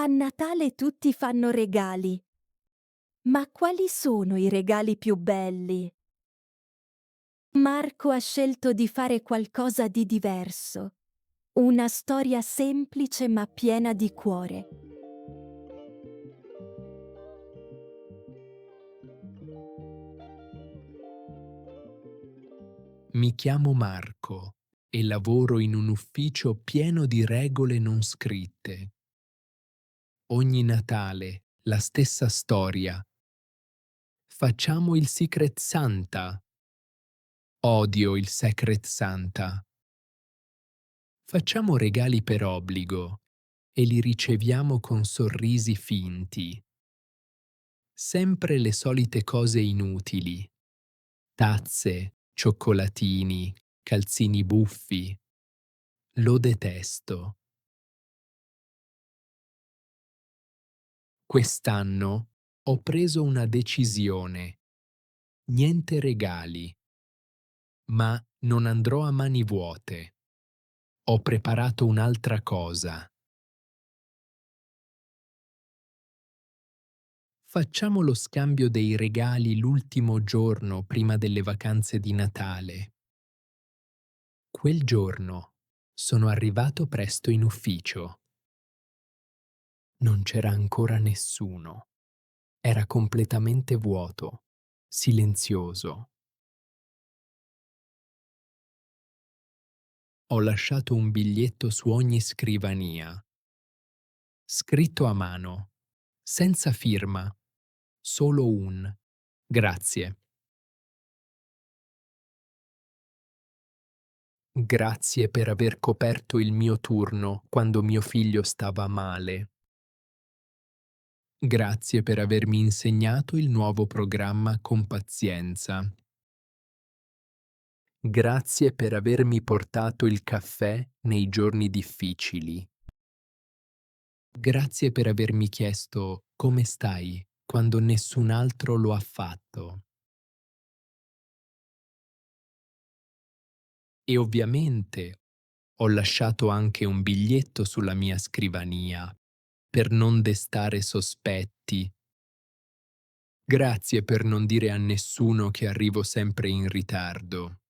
A Natale tutti fanno regali, ma quali sono i regali più belli? Marco ha scelto di fare qualcosa di diverso, una storia semplice ma piena di cuore. Mi chiamo Marco e lavoro in un ufficio pieno di regole non scritte. Ogni Natale la stessa storia. Facciamo il Secret Santa. Odio il Secret Santa. Facciamo regali per obbligo e li riceviamo con sorrisi finti. Sempre le solite cose inutili. Tazze, cioccolatini, calzini buffi. Lo detesto. Quest'anno ho preso una decisione. Niente regali, ma non andrò a mani vuote. Ho preparato un'altra cosa. Facciamo lo scambio dei regali l'ultimo giorno prima delle vacanze di Natale. Quel giorno sono arrivato presto in ufficio. Non c'era ancora nessuno. Era completamente vuoto, silenzioso. Ho lasciato un biglietto su ogni scrivania, scritto a mano, senza firma, solo un grazie. Grazie per aver coperto il mio turno quando mio figlio stava male. Grazie per avermi insegnato il nuovo programma con pazienza. Grazie per avermi portato il caffè nei giorni difficili. Grazie per avermi chiesto come stai quando nessun altro lo ha fatto. E ovviamente ho lasciato anche un biglietto sulla mia scrivania per non destare sospetti. Grazie per non dire a nessuno che arrivo sempre in ritardo.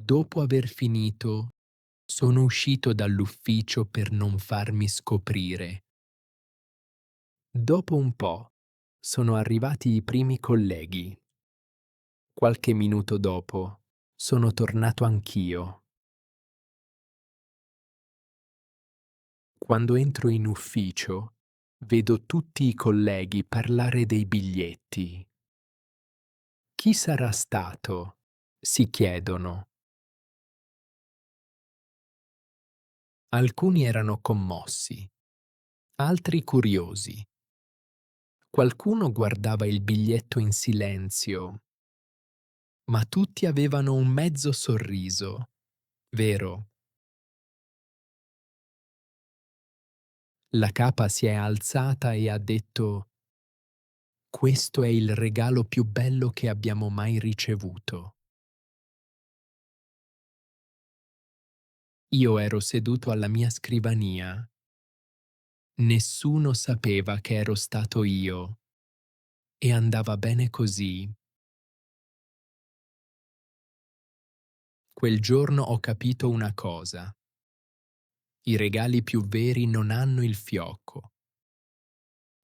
Dopo aver finito, sono uscito dall'ufficio per non farmi scoprire. Dopo un po', sono arrivati i primi colleghi. Qualche minuto dopo, sono tornato anch'io. Quando entro in ufficio, vedo tutti i colleghi parlare dei biglietti. Chi sarà stato? Si chiedono. Alcuni erano commossi, altri curiosi. Qualcuno guardava il biglietto in silenzio, ma tutti avevano un mezzo sorriso, vero? La capa si è alzata e ha detto: Questo è il regalo più bello che abbiamo mai ricevuto. Io ero seduto alla mia scrivania. Nessuno sapeva che ero stato io e andava bene così. Quel giorno ho capito una cosa. I regali più veri non hanno il fiocco.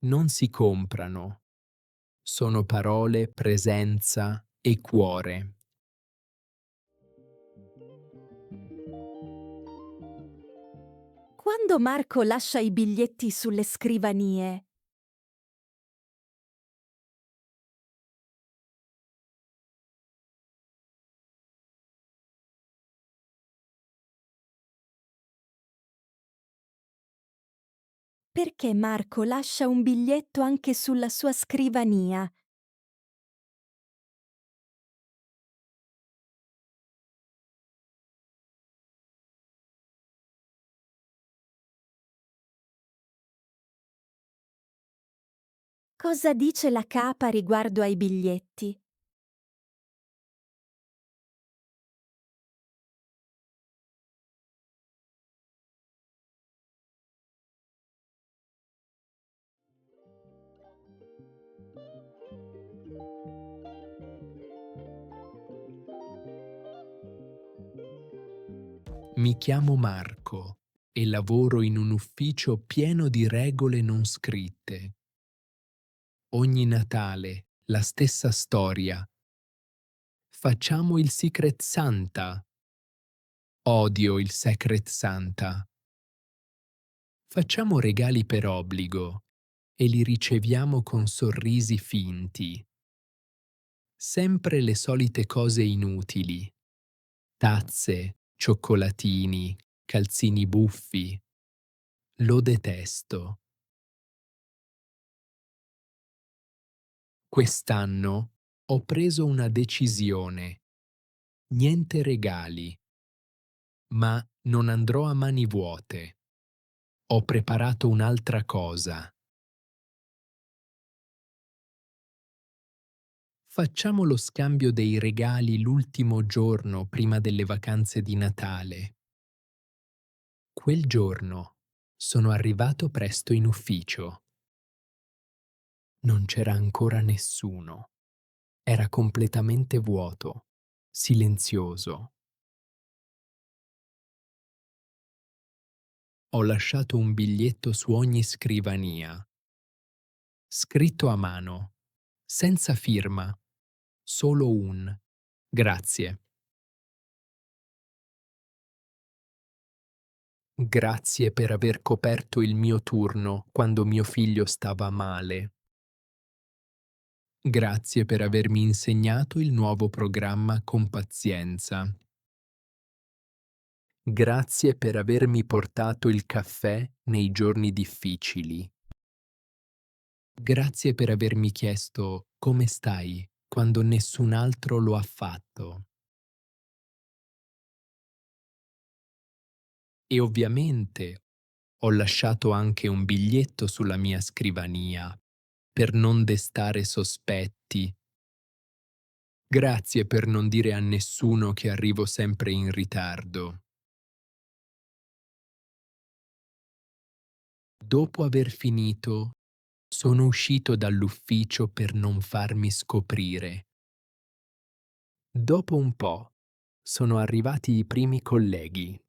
Non si comprano. Sono parole, presenza e cuore. Quando Marco lascia i biglietti sulle scrivanie, perché Marco lascia un biglietto anche sulla sua scrivania? Cosa dice la capa riguardo ai biglietti? Mi chiamo Marco e lavoro in un ufficio pieno di regole non scritte. Ogni Natale la stessa storia. Facciamo il Secret Santa. Odio il Secret Santa. Facciamo regali per obbligo e li riceviamo con sorrisi finti. Sempre le solite cose inutili. Tazze, cioccolatini, calzini buffi. Lo detesto. Quest'anno ho preso una decisione. Niente regali. Ma non andrò a mani vuote. Ho preparato un'altra cosa. Facciamo lo scambio dei regali l'ultimo giorno prima delle vacanze di Natale. Quel giorno sono arrivato presto in ufficio. Non c'era ancora nessuno. Era completamente vuoto, silenzioso. Ho lasciato un biglietto su ogni scrivania, scritto a mano, senza firma, solo un grazie. Grazie per aver coperto il mio turno quando mio figlio stava male. Grazie per avermi insegnato il nuovo programma con pazienza. Grazie per avermi portato il caffè nei giorni difficili. Grazie per avermi chiesto come stai quando nessun altro lo ha fatto. E ovviamente ho lasciato anche un biglietto sulla mia scrivania per non destare sospetti. Grazie per non dire a nessuno che arrivo sempre in ritardo. Dopo aver finito, sono uscito dall'ufficio per non farmi scoprire. Dopo un po', sono arrivati i primi colleghi.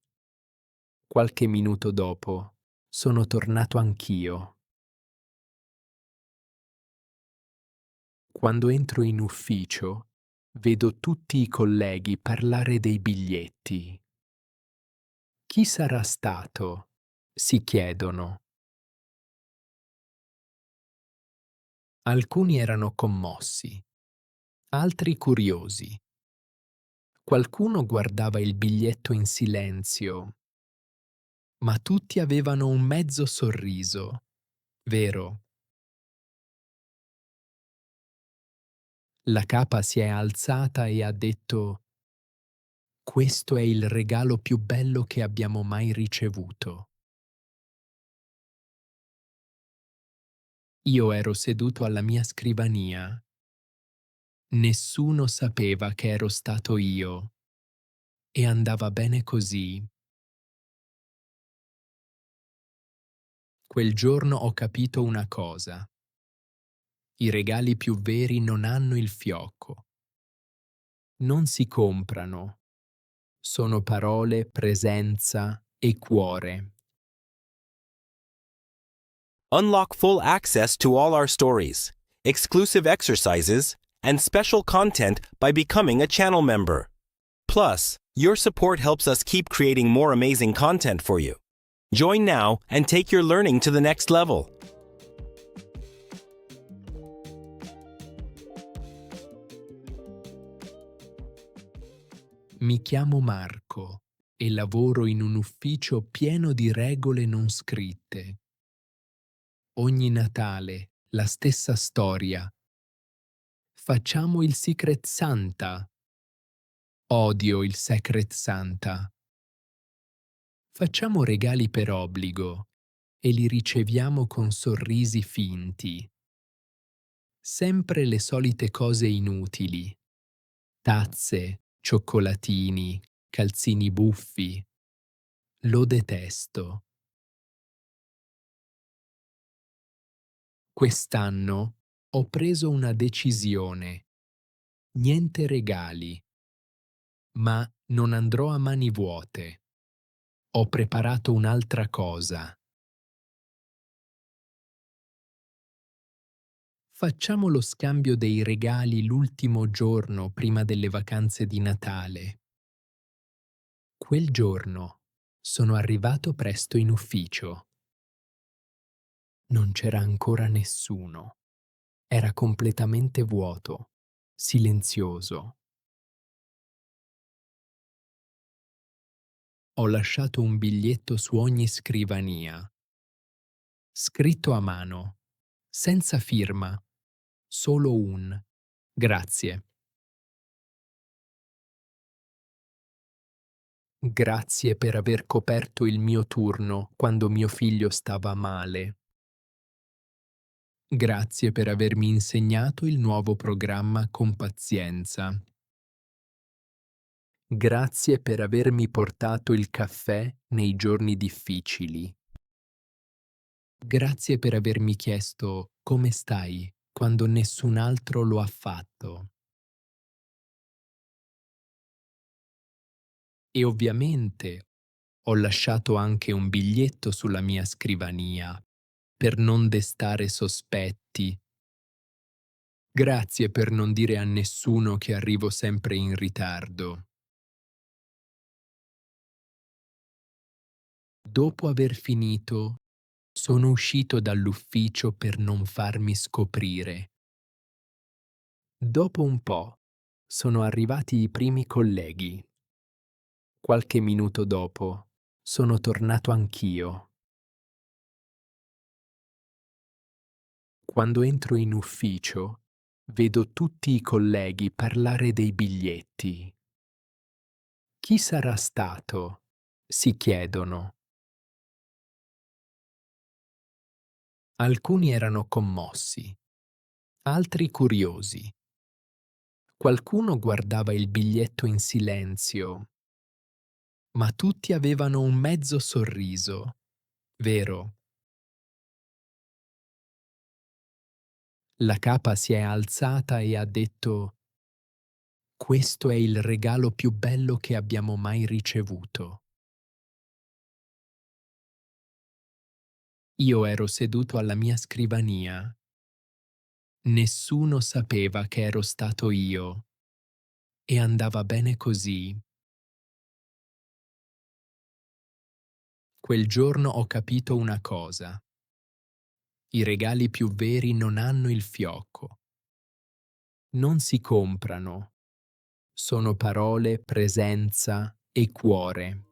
Qualche minuto dopo, sono tornato anch'io. Quando entro in ufficio, vedo tutti i colleghi parlare dei biglietti. Chi sarà stato? Si chiedono. Alcuni erano commossi, altri curiosi. Qualcuno guardava il biglietto in silenzio, ma tutti avevano un mezzo sorriso, vero? La capa si è alzata e ha detto: "Questo è il regalo più bello che abbiamo mai ricevuto." Io ero seduto alla mia scrivania. Nessuno sapeva che ero stato io e andava bene così. Quel giorno ho capito una cosa. I regali più veri non hanno il fiocco. Non si comprano. Sono parole, presenza e cuore. Unlock full access to all our stories, exclusive exercises, and special content by becoming a channel member. Plus, your support helps us keep creating more amazing content for you. Join now and take your learning to the next level. Mi chiamo Marco e lavoro in un ufficio pieno di regole non scritte. Ogni Natale la stessa storia. Facciamo il Secret Santa. Odio il Secret Santa. Facciamo regali per obbligo e li riceviamo con sorrisi finti. Sempre le solite cose inutili. Tazze, cioccolatini, calzini buffi. Lo detesto. Quest'anno ho preso una decisione. Niente regali. Ma non andrò a mani vuote. Ho preparato un'altra cosa. Facciamo lo scambio dei regali l'ultimo giorno prima delle vacanze di Natale. Quel giorno sono arrivato presto in ufficio. Non c'era ancora nessuno. Era completamente vuoto, silenzioso. Ho lasciato un biglietto su ogni scrivania, scritto a mano, senza firma, solo un grazie. Grazie per aver coperto il mio turno quando mio figlio stava male. Grazie per avermi insegnato il nuovo programma con pazienza. Grazie per avermi portato il caffè nei giorni difficili. Grazie per avermi chiesto come stai quando nessun altro lo ha fatto. E ovviamente ho lasciato anche un biglietto sulla mia scrivania per non destare sospetti. Grazie per non dire a nessuno che arrivo sempre in ritardo. Dopo aver finito, sono uscito dall'ufficio per non farmi scoprire. Dopo un po', sono arrivati i primi colleghi. Qualche minuto dopo, sono tornato anch'io. Quando entro in ufficio, vedo tutti i colleghi parlare dei biglietti. Chi sarà stato? Si chiedono. Alcuni erano commossi, altri curiosi. Qualcuno guardava il biglietto in silenzio, ma tutti avevano un mezzo sorriso, vero? La capa si è alzata e ha detto: "Questo è il regalo più bello che abbiamo mai ricevuto." Io ero seduto alla mia scrivania. Nessuno sapeva che ero stato io e andava bene così. Quel giorno ho capito una cosa. I regali più veri non hanno il fiocco. Non si comprano. Sono parole, presenza e cuore.